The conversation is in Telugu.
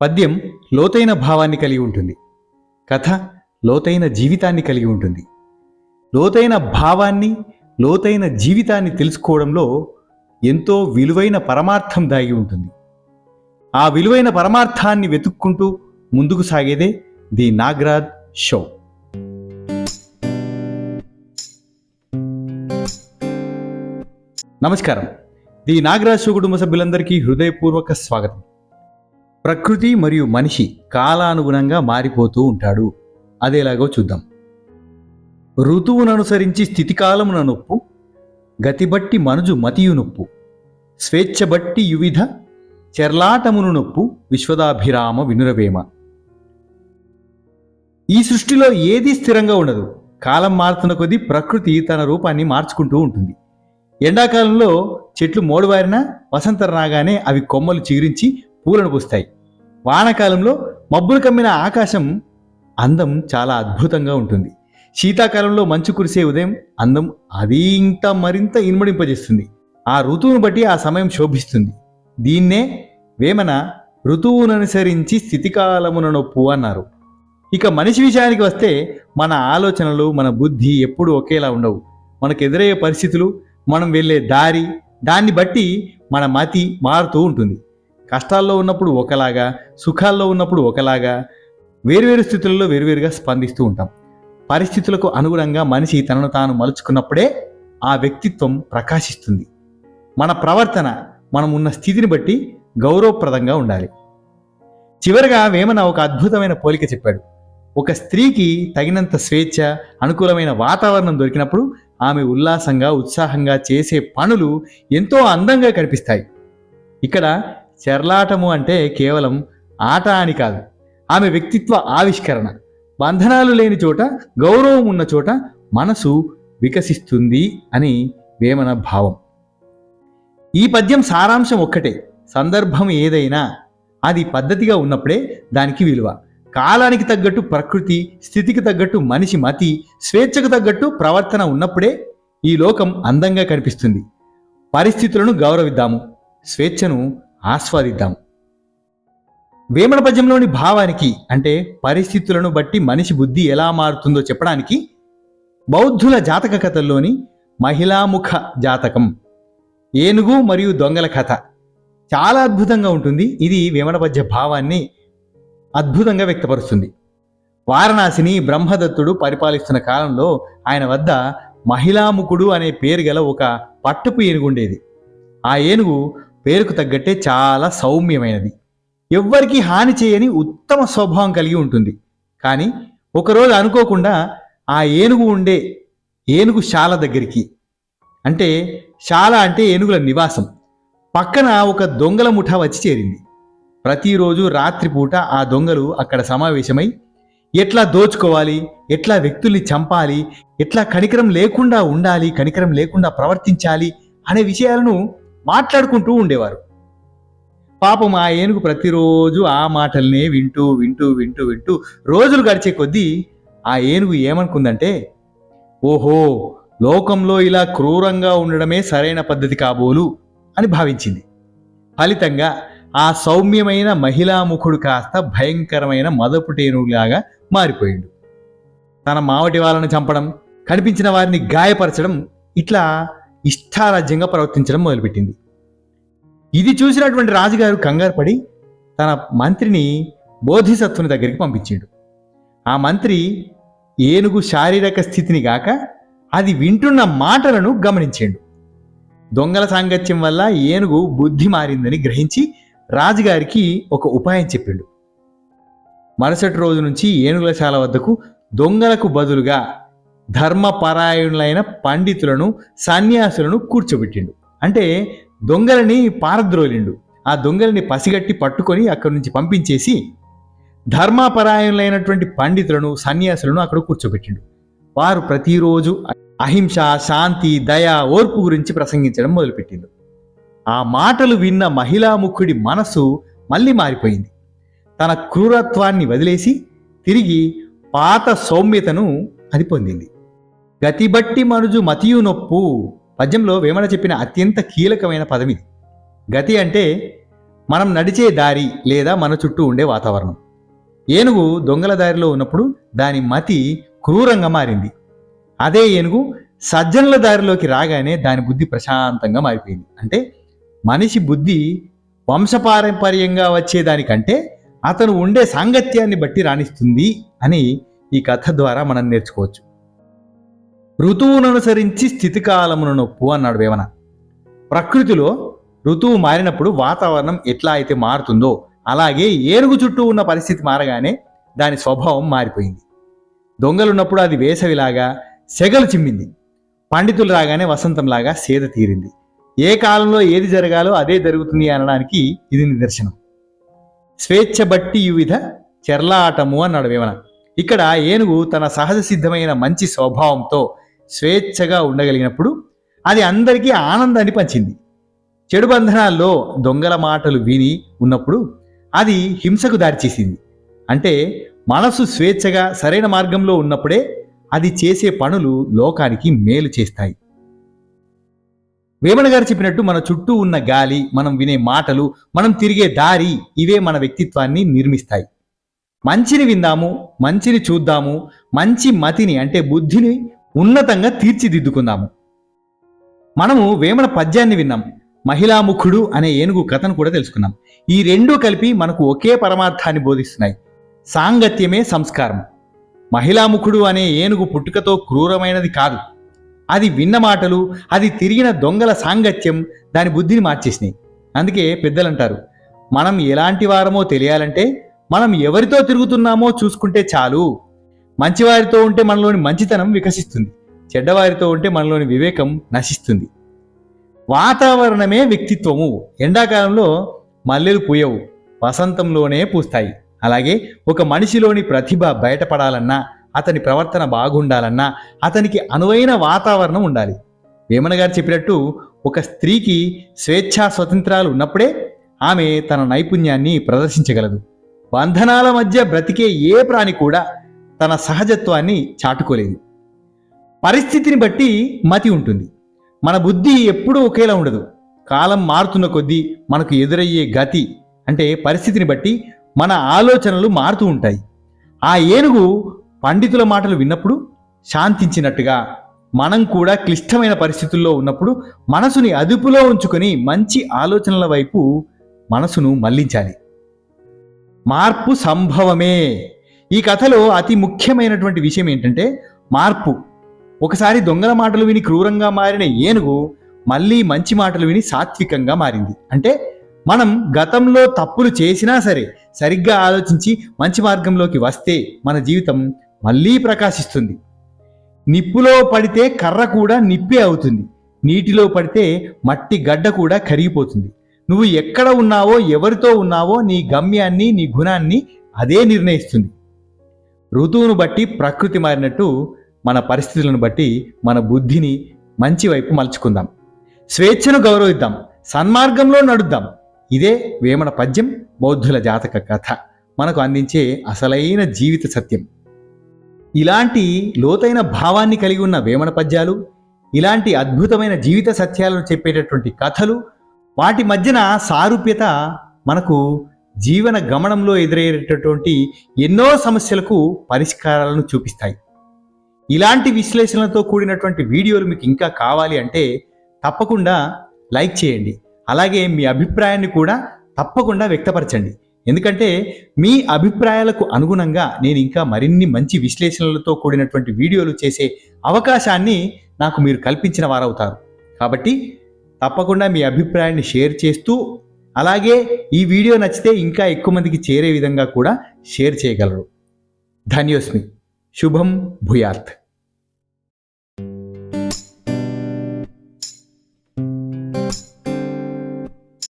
పద్యం లోతైన భావాన్ని కలిగి ఉంటుంది. కథ లోతైన జీవితాన్ని కలిగి ఉంటుంది. లోతైన భావాన్ని, లోతైన జీవితాన్ని తెలుసుకోవడంలో ఎంతో విలువైన పరమార్థం దాగి ఉంటుంది. ఆ విలువైన పరమార్థాన్ని వెతుక్కుంటూ ముందుకు సాగేదే ది నాగరాజ్ షో. నమస్కారం. ది నాగరాజ్ షో కుటుంబ సభ్యులందరికీ హృదయపూర్వక స్వాగతం. ప్రకృతి మరియు మనిషి కాలానుగుణంగా మారిపోతూ ఉంటాడు. అదేలాగో చూద్దాం. ఋతువుననుసరించి స్థితికాలమున నొప్పు, గతిబట్టి మనుజు మతియు నొప్పు, స్వేచ్ఛబట్టి యువిధ చెర్లాటమును నొప్పు, విశ్వదాభిరామ వినురవేమ. ఈ సృష్టిలో ఏదీ స్థిరంగా ఉండదు. కాలం మారుతున్న కొద్దీ ప్రకృతి తన రూపాన్ని మార్చుకుంటూ ఉంటుంది. ఎండాకాలంలో చెట్లు మోడువారినా వసంతం రాగానే అవి కొమ్మలు చిగురించి పూలను పూస్తాయి. వానాకాలంలో మబ్బులు కమ్మిన ఆకాశం అందం చాలా అద్భుతంగా ఉంటుంది. శీతాకాలంలో మంచు కురిసే ఉదయం అందం అది మరింత ఇనుమడింపజేస్తుంది. ఆ ఋతువును బట్టి ఆ సమయం శోభిస్తుంది. దీన్నే వేమన ఋతువుననుసరించి స్థితికాలమున నొప్పు అన్నారు. ఇక మనిషి విషయానికి వస్తే మన ఆలోచనలు, మన బుద్ధి ఎప్పుడూ ఒకేలా ఉండవు. మనకు ఎదురయ్యే పరిస్థితులు, మనం వెళ్ళే దారి, దాన్ని బట్టి మన మతి మారుతూ ఉంటుంది. కష్టాల్లో ఉన్నప్పుడు ఒకలాగా, సుఖాల్లో ఉన్నప్పుడు ఒకలాగా, వేరువేరు స్థితులలో వేరువేరుగా స్పందిస్తూ ఉంటాం. పరిస్థితులకు అనుగుణంగా మనిషి తనను తాను మలుచుకున్నప్పుడే ఆ వ్యక్తిత్వం ప్రకాశిస్తుంది. మన ప్రవర్తన మనం ఉన్న స్థితిని బట్టి గౌరవప్రదంగా ఉండాలి. చివరగా వేమన ఒక అద్భుతమైన పోలిక చెప్పాడు. ఒక స్త్రీకి తగినంత స్వేచ్ఛ, అనుకూలమైన వాతావరణం దొరికినప్పుడు ఆమె ఉల్లాసంగా, ఉత్సాహంగా చేసే పనులు ఎంతో అందంగా కనిపిస్తాయి. ఇక్కడ చెర్లాటము అంటే కేవలం ఆట అని కాదు, ఆమె వ్యక్తిత్వ ఆవిష్కరణ. బంధనాలు లేని చోట, గౌరవం ఉన్న చోట మనసు వికసిస్తుంది అని వేమన భావం. ఈ పద్యం సారాంశం ఒక్కటే: సందర్భం ఏదైనా అది పద్ధతిగా ఉన్నప్పుడే దానికి విలువ. కాలానికి తగ్గట్టు ప్రకృతి, స్థితికి తగ్గట్టు మనిషి మతి, స్వేచ్ఛకు తగ్గట్టు ప్రవర్తన ఉన్నప్పుడే ఈ లోకం అందంగా కనిపిస్తుంది. పరిస్థితులను గౌరవిద్దాము, స్వేచ్ఛను ఆస్వాదిద్దాము. వేమన పద్యంలోని భావానికి, అంటే పరిస్థితులను బట్టి మనిషి బుద్ధి ఎలా మారుతుందో చెప్పడానికి బౌద్ధుల జాతక కథల్లోని మహిళాముఖ జాతకం, ఏనుగు మరియు దొంగల కథ చాలా అద్భుతంగా ఉంటుంది. ఇది వేమన పద్య భావాన్ని అద్భుతంగా వ్యక్తపరుస్తుంది. వారణాసిని బ్రహ్మదత్తుడు పరిపాలిస్తున్న కాలంలో ఆయన వద్ద మహిళాముఖుడు అనే పేరు గల ఒక పట్టపు ఏనుగు ఉండేది. ఆ ఏనుగు పేరుకు తగ్గట్టే చాలా సౌమ్యమైనది, ఎవ్వరికీ హాని చేయని ఉత్తమ స్వభావం కలిగి ఉంటుంది. కానీ ఒకరోజు అనుకోకుండా ఆ ఏనుగు ఉండే ఏనుగు శాల దగ్గరికి, అంటే శాల అంటే ఏనుగుల నివాసం పక్కన ఒక దొంగల ముఠా వచ్చి చేరింది. ప్రతిరోజు రాత్రిపూట ఆ దొంగలు అక్కడ సమావేశమై ఎట్లా దోచుకోవాలి, ఎట్లా వ్యక్తుల్ని చంపాలి, ఎట్లా కనికరం లేకుండా ఉండాలి, కనికరం లేకుండా ప్రవర్తించాలి అనే విషయాలను మాట్లాడుకుంటూ ఉండేవారు. పాపం ఆ ఏనుగు ప్రతిరోజు ఆ మాటల్నే వింటూ వింటూ వింటూ వింటూ రోజులు గడిచే కొద్దీ ఆ ఏనుగు ఏమనుకుందంటే, ఓహో, లోకంలో ఇలా క్రూరంగా ఉండడమే సరైన పద్ధతి కాబోలు అని భావించింది. ఫలితంగా ఆ సౌమ్యమైన మహిళాముఖుడు కాస్త భయంకరమైన మదపుటేనుగులాగా మారిపోయాడు. తన మావటి వాళ్ళని చంపడం, కనిపించిన వారిని గాయపరచడం, ఇట్లా ఇష్టారాజ్యంగా ప్రవర్తించడం మొదలుపెట్టింది. ఇది చూసినటువంటి రాజుగారు కంగారు పడి తన మంత్రిని బోధిసత్వుని దగ్గరికి పంపించాడు. ఆ మంత్రి ఏనుగు శారీరక స్థితిని గాక అది వింటున్న మాటలను గమనించాడు. దొంగల సాంగత్యం వల్ల ఏనుగు బుద్ధి మారిందని గ్రహించి రాజుగారికి ఒక ఉపాయం చెప్పిండు. మరుసటి రోజు నుంచి ఏనుగుల శాల వద్దకు దొంగలకు బదులుగా ధర్మపరాయణులైన పండితులను, సన్యాసులను కూర్చోబెట్టిండు. అంటే దొంగలని పారద్రోలిండు. ఆ దొంగలని పసిగట్టి పట్టుకొని అక్కడి నుంచి పంపించేసి ధర్మపరాయణులైనటువంటి పండితులను, సన్యాసులను అక్కడ కూర్చోబెట్టిండు. వారు ప్రతిరోజు అహింస, శాంతి, దయ, ఓర్పు గురించి ప్రసంగించడం మొదలుపెట్టిండు. ఆ మాటలు విన్న మహిళాముఖుడి మనసు మళ్ళీ మారిపోయింది. తన క్రూరత్వాన్ని వదిలేసి తిరిగి పాత సౌమ్యతను అది పొందింది. గతిబట్టి మనుజు మతియు నొప్పు పద్యంలో వేమన చెప్పిన అత్యంత కీలకమైన పదం ఇది. గతి అంటే మనం నడిచే దారి లేదా మన చుట్టూ ఉండే వాతావరణం. ఏనుగు దొంగల దారిలో ఉన్నప్పుడు దాని మతి క్రూరంగా మారింది. అదే ఏనుగు సజ్జనుల దారిలోకి రాగానే దాని బుద్ధి ప్రశాంతంగా మారిపోయింది. అంటే మనిషి బుద్ధి వంశపారంపర్యంగా వచ్చేదానికంటే అతను ఉండే సాంగత్యాన్ని బట్టి రాణిస్తుంది అని ఈ కథ ద్వారా మనం నేర్చుకోవచ్చు. ఋతువుననుసరించి స్థితికాలమును నొప్పు అన్నాడు వేమన. ప్రకృతిలో ఋతువు మారినప్పుడు వాతావరణం ఎట్లా అయితే మారుతుందో అలాగే ఏనుగు చుట్టూ ఉన్న పరిస్థితి మారగానే దాని స్వభావం మారిపోయింది. దొంగలున్నప్పుడు అది వేసవిలాగా సెగలు చిమ్మింది. పండితులు రాగానే వసంతంలాగా సేద తీరింది. ఏ కాలంలో ఏది జరగాలో అదే జరుగుతుంది అనడానికి ఇది నిదర్శనం. స్వేచ్ఛ బట్టి యువిధ చెర్లాటము అన్నాడు వేమన. ఇక్కడ ఏనుగు తన సహజ సిద్ధమైన మంచి స్వభావంతో స్వేచ్ఛగా ఉండగలిగినప్పుడు అది అందరికీ ఆనందాన్ని పంచింది. చెడు బంధనాల్లో దొంగల మాటలు విని ఉన్నప్పుడు అది హింసకు దారిచేసింది. అంటే మనసు స్వేచ్ఛగా సరైన మార్గంలో ఉన్నప్పుడే అది చేసే పనులు లోకానికి మేలు చేస్తాయి. వేమన గారు చెప్పినట్టు మన చుట్టూ ఉన్న గాలి, మనం వినే మాటలు, మనం తిరిగే దారి ఇవే మన వ్యక్తిత్వాన్ని నిర్మిస్తాయి. మంచిని విందాము, మంచిని చూద్దాము, మంచి మతిని అంటే బుద్ధిని ఉన్నతంగా తీర్చిదిద్దుకుందాము. మనము వేమన పద్యాన్ని విన్నాం, మహిళాముఖుడు అనే ఏనుగు కథను కూడా తెలుసుకున్నాం. ఈ రెండూ కలిపి మనకు ఒకే పరమార్థాన్ని బోధిస్తున్నాయి. సాంగత్యమే సంస్కారం. మహిళాముఖుడు అనే ఏనుగు పుట్టుకతో క్రూరమైనది కాదు. అది విన్న మాటలు, అది తిరిగిన దొంగల సాంగత్యం దాని బుద్ధిని మార్చేసినాయి. అందుకే పెద్దలంటారు, మనం ఎలాంటి వారమో తెలియాలంటే మనం ఎవరితో తిరుగుతున్నామో చూసుకుంటే చాలు. మంచివారితో ఉంటే మనలోని మంచితనం వికసిస్తుంది, చెడ్డవారితో ఉంటే మనలోని వివేకం నశిస్తుంది. వాతావరణమే వ్యక్తిత్వము. ఎండాకాలంలో మల్లెలు పూయవు, వసంతంలోనే పూస్తాయి. అలాగే ఒక మనిషిలోని ప్రతిభ బయటపడాలన్నా, అతని ప్రవర్తన బాగుండాలన్నా అతనికి అనువైన వాతావరణం ఉండాలి. వేమన గారు చెప్పినట్టు ఒక స్త్రీకి స్వేచ్ఛా స్వతంత్రాలు ఉన్నప్పుడే ఆమె తన నైపుణ్యాన్ని ప్రదర్శించగలదు. బంధనాల మధ్య బ్రతికే ఏ ప్రాణి కూడా తన సహజత్వాన్ని చాటుకోలేదు. పరిస్థితిని బట్టి మతి ఉంటుంది. మన బుద్ధి ఎప్పుడూ ఒకేలా ఉండదు. కాలం మారుతున్న కొద్దీ మనకు ఎదురయ్యే గతి అంటే పరిస్థితిని బట్టి మన ఆలోచనలు మారుతూ ఉంటాయి. ఆ ఏనుగు పండితుల మాటలు విన్నప్పుడు శాంతించినట్టుగా మనం కూడా క్లిష్టమైన పరిస్థితుల్లో ఉన్నప్పుడు మనసుని అదుపులో ఉంచుకొని మంచి ఆలోచనల వైపు మనసును మళ్లించాలి. మార్పు సంభవమే. ఈ కథలో అతి ముఖ్యమైనటువంటి విషయం ఏంటంటే మార్పు. ఒకసారి దొంగల మాటలు విని క్రూరంగా మారిన ఏనుగు మళ్ళీ మంచి మాటలు విని సాత్వికంగా మారింది. అంటే మనం గతంలో తప్పులు చేసినా సరే సరిగ్గా ఆలోచించి మంచి మార్గంలోకి వస్తే మన జీవితం మళ్ళీ ప్రకాశిస్తుంది. నిప్పులో పడితే కర్ర కూడా నిప్పే అవుతుంది. నీటిలో పడితే మట్టి గడ్డ కూడా కరిగిపోతుంది. నువ్వు ఎక్కడ ఉన్నావో, ఎవరితో ఉన్నావో నీ గమ్యాన్ని, నీ గుణాన్ని అదే నిర్ణయిస్తుంది. ఋతువును బట్టి ప్రకృతి మారినట్టు మన పరిస్థితులను బట్టి మన బుద్ధిని మంచి వైపు మలుచుకుందాం. స్వేచ్ఛను గౌరవిద్దాం, సన్మార్గంలో నడుద్దాం. ఇదే వేమన పద్యం, బౌద్ధుల జాతక కథ మనకు అందించే అసలైన జీవిత సత్యం. ఇలాంటి లోతైన భావాన్ని కలిగి ఉన్న వేమన పద్యాలు, ఇలాంటి అద్భుతమైన జీవిత సత్యాలను చెప్పేటటువంటి కథలు, వాటి మధ్యన సారూప్యత మనకు జీవన గమనంలో ఎదురయ్యేటటువంటి ఎన్నో సమస్యలకు పరిష్కారాలను చూపిస్తాయి. ఇలాంటి విశ్లేషణలతో కూడినటువంటి వీడియోలు మీకు ఇంకా కావాలి అంటే తప్పకుండా లైక్ చేయండి. అలాగే మీ అభిప్రాయాన్ని కూడా తప్పకుండా వ్యక్తపరచండి. ఎందుకంటే మీ అభిప్రాయాలకు అనుగుణంగా నేను ఇంకా మరిన్ని మంచి విశ్లేషణలతో కూడినటువంటి వీడియోలు చేసే అవకాశాన్ని నాకు మీరు కల్పించిన వారవుతారు. కాబట్టి తప్పకుండా మీ అభిప్రాయాన్ని షేర్ చేస్తూ, అలాగే ఈ వీడియో నచ్చితే ఇంకా ఎక్కువ మందికి చేరే విధంగా కూడా షేర్ చేయగలరు. ధన్యోస్మి. శుభం భూయాత్.